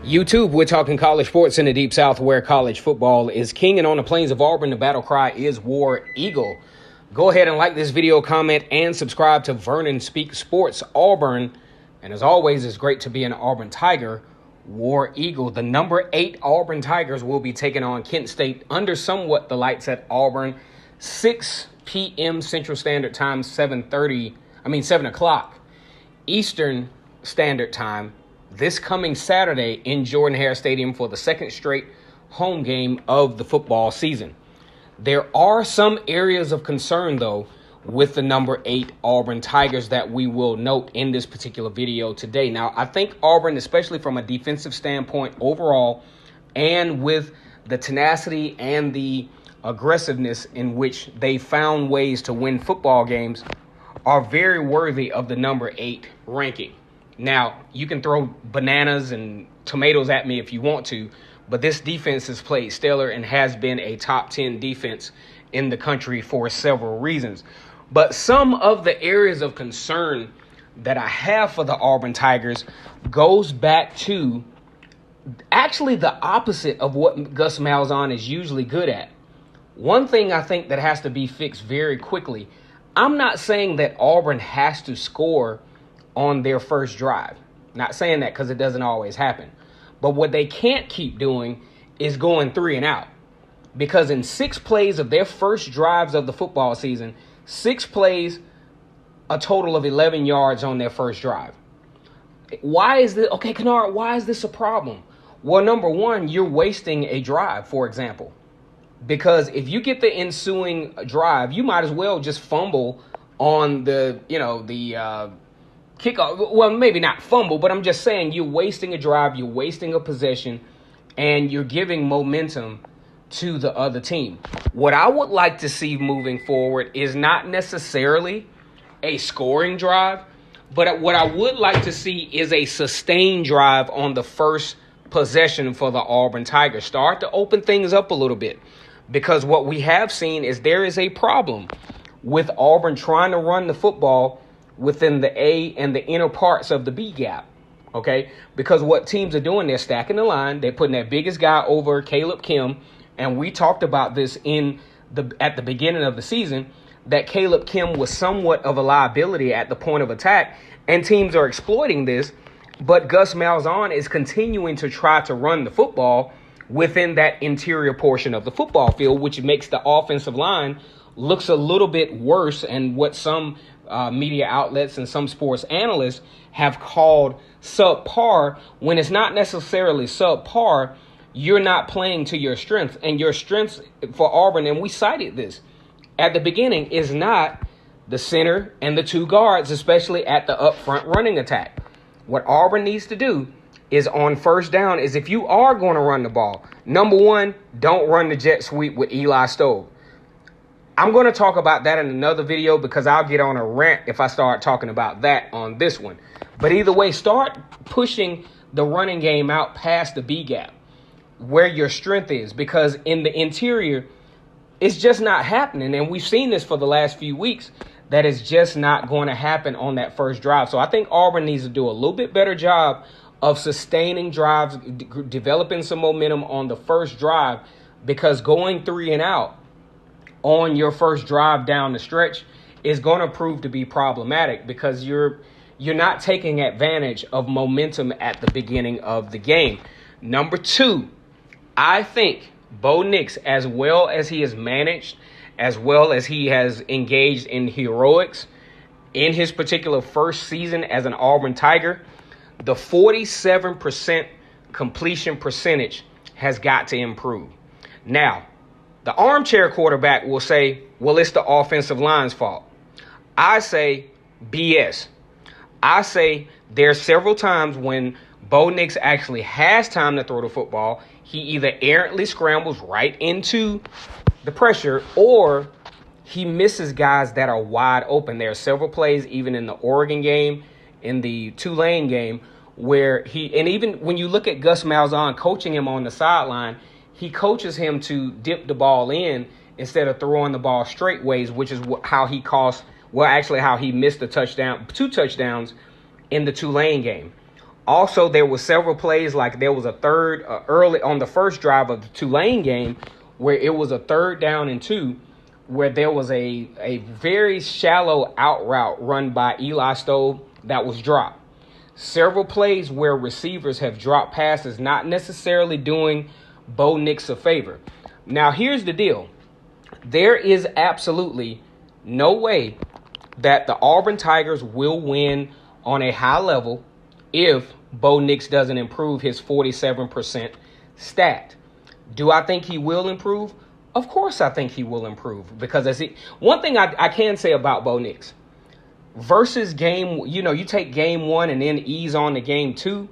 YouTube, we're talking college sports in the Deep South where college football is king. And on the plains of Auburn, the battle cry is War Eagle. Go ahead and like this video, comment, and subscribe to Vernon Speak Sports Auburn. And as always, it's great to be an Auburn Tiger. War Eagle. The number 8 Auburn Tigers will be taking on Kent State under somewhat the lights at Auburn. 6 p.m. Central Standard Time, 7 o'clock Eastern Standard Time. This coming Saturday in Jordan-Hare Stadium for the second straight home game of the football season. There are some areas of concern, though, with the number 8 Auburn Tigers that we will note in this particular video today. Now, I think Auburn, especially from a defensive standpoint overall, and with the tenacity and the aggressiveness in which they found ways to win football games, are very worthy of the number 8 ranking. Now, you can throw bananas and tomatoes at me if you want to, but this defense has played stellar and has been a top 10 defense in the country for several reasons. But some of the areas of concern that I have for the Auburn Tigers goes back to actually the opposite of what Gus Malzahn is usually good at. One thing I think that has to be fixed very quickly, I'm not saying that Auburn has to score on their first drive. Not saying that because it doesn't always happen. But what they can't keep doing is going 3 and out. Because in 6 plays of their first drives of the football season, 6 plays, a total of 11 yards on their first drive. Why is this? Okay, Kennard, why is this a problem? Well, number one, you're wasting a drive, for example. Because if you get the ensuing drive, you might as well just fumble on the kickoff. Well, maybe not fumble, but I'm just saying you're wasting a drive, you're wasting a possession, and you're giving momentum to the other team. What I would like to see moving forward is not necessarily a scoring drive, but what I would like to see is a sustained drive on the first possession for the Auburn Tigers. Start to open things up a little bit, because what we have seen is there is a problem with Auburn trying to run the football within the A and the inner parts of the B gap, okay? Because what teams are doing, they're stacking the line. They're putting that biggest guy over Caleb Kim, and we talked about this at the beginning of the season, that Caleb Kim was somewhat of a liability at the point of attack, and teams are exploiting this, but Gus Malzahn is continuing to try to run the football within that interior portion of the football field, which makes the offensive line looks a little bit worse, and what some media outlets and some sports analysts have called subpar, when it's not necessarily subpar. You're not playing to your strength, and your strengths for Auburn, and we cited this at the beginning, is not the center and the 2 guards, especially at the up front running attack. What Auburn needs to do is on first down is, if you are going to run the ball, number one, don't run the jet sweep with Eli Stove. I'm going to talk about that in another video because I'll get on a rant if I start talking about that on this one. But either way, start pushing the running game out past the B gap where your strength is, because in the interior, it's just not happening. And we've seen this for the last few weeks, that is just not going to happen on that first drive. So I think Auburn needs to do a little bit better job of sustaining drives, developing some momentum on the first drive, because going 3 and out on your first drive down the stretch is going to prove to be problematic, because you're not taking advantage of momentum at the beginning of the game. Number 2, I think Bo Nix, as well as he has managed, as well as he has engaged in heroics in his particular first season as an Auburn Tiger, the 47% completion percentage has got to improve. Now, the armchair quarterback will say, well, it's the offensive line's fault. I say BS. I say there's several times when Bo Nix actually has time to throw the football. He either errantly scrambles right into the pressure, or he misses guys that are wide open. There are several plays, even in the Oregon game, in the Tulane game, where even when you look at Gus Malzahn coaching him on the sideline, he coaches him to dip the ball in instead of throwing the ball straight ways, which is how he missed the touchdown, 2 touchdowns in the Tulane game. Also, there were several plays, like there was a third early on the first drive of the Tulane game where it was a 3rd down and 2, where there was a very shallow out route run by Eli Stove that was dropped. Several plays where receivers have dropped passes, not necessarily doing Bo Nix a favor. Now, here's the deal. There is absolutely no way that the Auburn Tigers will win on a high level if Bo Nix doesn't improve his 47% stat. Do I think he will improve? Of course I think he will improve, because one thing I can say about Bo Nix versus you take game 1 and then ease on to game 2,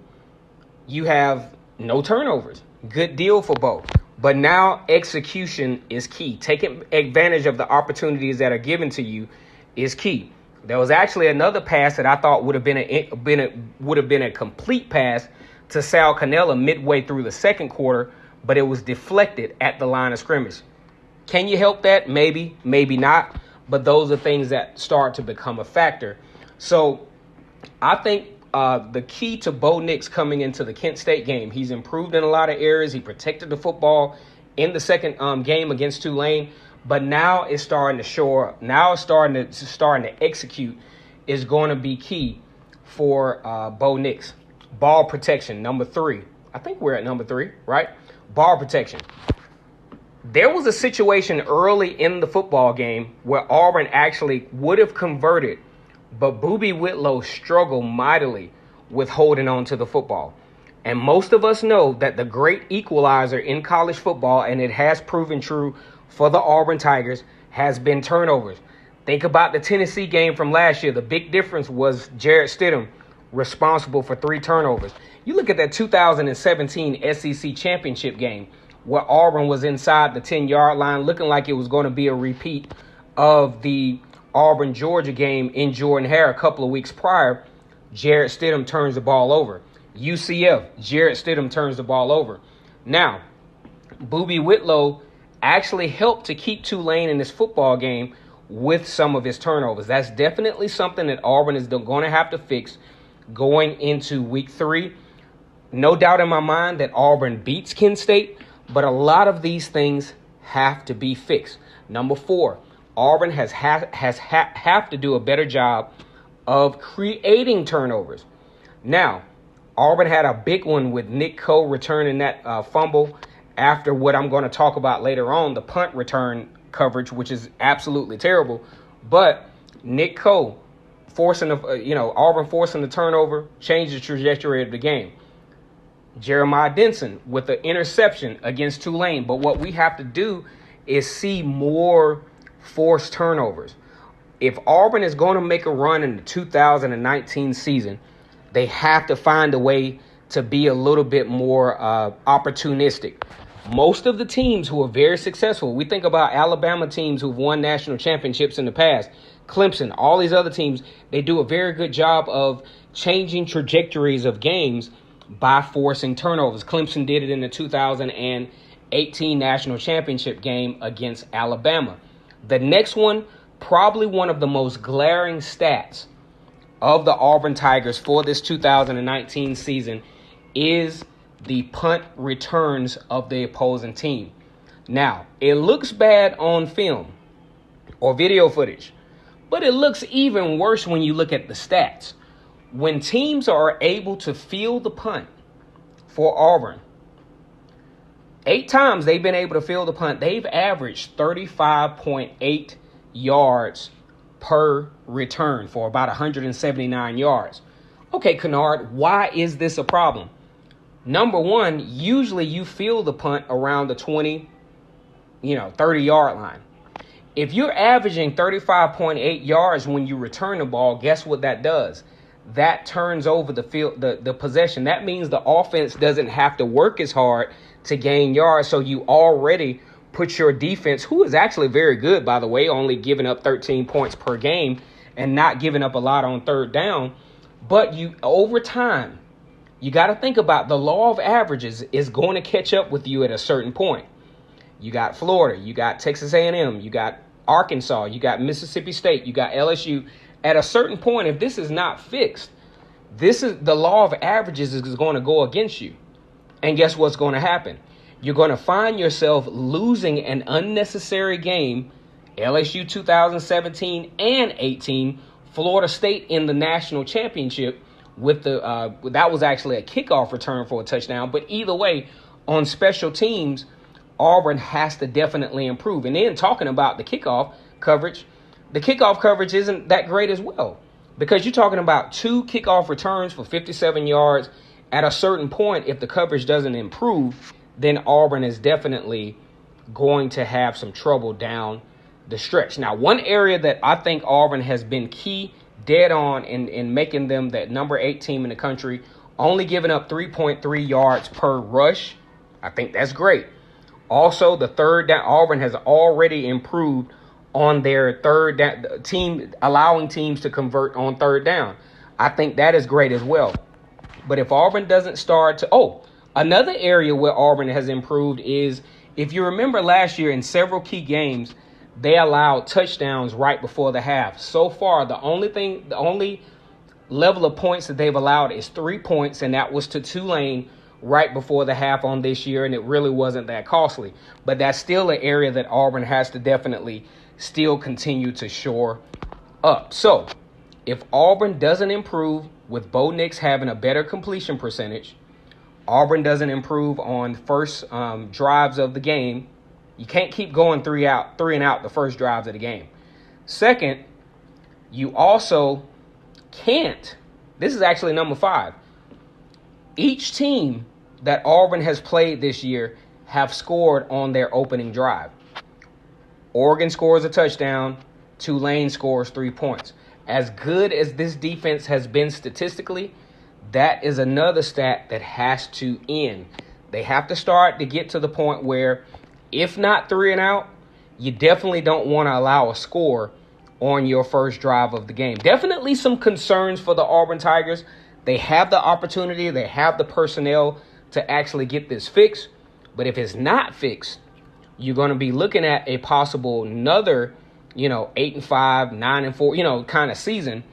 you have no turnovers. Good deal for Bo. But now execution is key. Taking advantage of the opportunities that are given to you is key. There was actually another pass that I thought would have been a complete pass to Sal Cannella midway through the second quarter, but it was deflected at the line of scrimmage. Can you help that? Maybe, maybe not. But those are things that start to become a factor. So I think the key to Bo Nix coming into the Kent State game, he's improved in a lot of areas. He protected the football in the second game against Tulane. But now it's starting to shore. Now it's starting to execute is going to be key for Bo Nix. Ball protection, number 3. I think we're at number 3, right? Ball protection. There was a situation early in the football game where Auburn actually would have converted, but Boobie Whitlow struggled mightily with holding on to the football. And most of us know that the great equalizer in college football, and it has proven true for the Auburn Tigers, has been turnovers. Think about the Tennessee game from last year. The big difference was Jarrett Stidham responsible for 3 turnovers. You look at that 2017 SEC championship game where Auburn was inside the 10-yard line, looking like it was going to be a repeat of the Auburn-Georgia game in Jordan-Hare a couple of weeks prior. Jarrett Stidham turns the ball over. UCF, Jarrett Stidham turns the ball over. Now, Boobie Whitlow actually helped to keep Tulane in this football game with some of his turnovers. That's definitely something that Auburn is going to have to fix going into week 3. No doubt in my mind that Auburn beats Kent State, but a lot of these things have to be fixed. Number 4, Auburn have to do a better job of creating turnovers. Now, Auburn had a big one with Nick Coe returning that fumble after what I'm going to talk about later on, the punt return coverage, which is absolutely terrible. But Nick Coe Auburn forcing the turnover changed the trajectory of the game. Jeremiah Denson with the interception against Tulane. But what we have to do is see more forced turnovers. If Auburn is going to make a run in the 2019 season, they have to find a way to be a little bit more opportunistic. Most of the teams who are very successful, we think about Alabama teams who've won national championships in the past, Clemson, all these other teams, they do a very good job of changing trajectories of games by forcing turnovers. Clemson did it in the 2018 national championship game against Alabama. The next one, probably one of the most glaring stats of the Auburn Tigers for this 2019 season, is the punt returns of the opposing team. Now, it looks bad on film or video footage, but it looks even worse when you look at the stats. When teams are able to field the punt for Auburn, 8 times they've been able to field the punt, they've averaged 35.8 yards per return for about 179 yards. Okay, Kennard, why is this a problem? Number one, usually you field the punt around the 20, 30-yard line. If you're averaging 35.8 yards when you return the ball, guess what that does? That turns over the field, the possession. That means the offense doesn't have to work as hard to gain yards. So you already put your defense, who is actually very good, by the way, only giving up 13 points per game and not giving up a lot on third down. But you, over time, you got to think about the law of averages is going to catch up with you at a certain point. You got Florida, you got Texas A&M, you got Arkansas, you got Mississippi State, you got LSU. At a certain point, if this is not fixed, This is the law of averages is going to go against you. And guess what's going to happen? You're going to find yourself losing an unnecessary game, LSU 2017 and 18, Florida State in the national championship with that was actually a kickoff return for a touchdown. But either way, on special teams, Auburn has to definitely improve. And then talking about the kickoff coverage isn't that great as well, because you're talking about 2 kickoff returns for 57 yards. At a certain point, if the coverage doesn't improve, then Auburn is definitely going to have some trouble down the stretch. Now, one area that I think Auburn has been key, dead on in making them that number 8 team in the country, only giving up 3.3 yards per rush. I think that's great. Also, the third down, Auburn has already improved on their third down team, allowing teams to convert on third down. I think that is great as well. But if Auburn doesn't start to, another area where Auburn has improved is, if you remember last year in several key games, they allowed touchdowns right before the half. So far, the only level of points that they've allowed is 3 points, and that was to Tulane right before the half on this year, and it really wasn't that costly. But that's still an area that Auburn has to definitely still continue to shore up. So if Auburn doesn't improve with Bo Nix having a better completion percentage, Auburn doesn't improve on first drives of the game, you can't keep going three and out the first drives of the game. Second, you also can't. This is actually number 5. Each team that Auburn has played this year have scored on their opening drive. Oregon scores a touchdown. Tulane scores 3 points. As good as this defense has been statistically, that is another stat that has to end. They have to start to get to the point where, if not 3 and out, you definitely don't want to allow a score on your first drive of the game. Definitely some concerns for the Auburn Tigers. They have the opportunity, they have the personnel to actually get this fixed. But if it's not fixed, you're going to be looking at a possible another, 8-5, 9-4, kind of season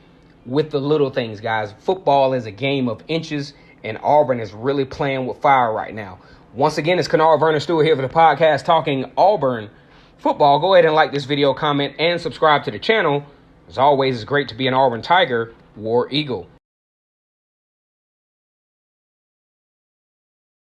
with the little things, guys. Football is a game of inches, and Auburn is really playing with fire right now. Once again, it's Kennard Vernon Stewart here for the podcast talking Auburn football. Go ahead and like this video, comment, and subscribe to the channel. As always, it's great to be an Auburn Tiger, War Eagle.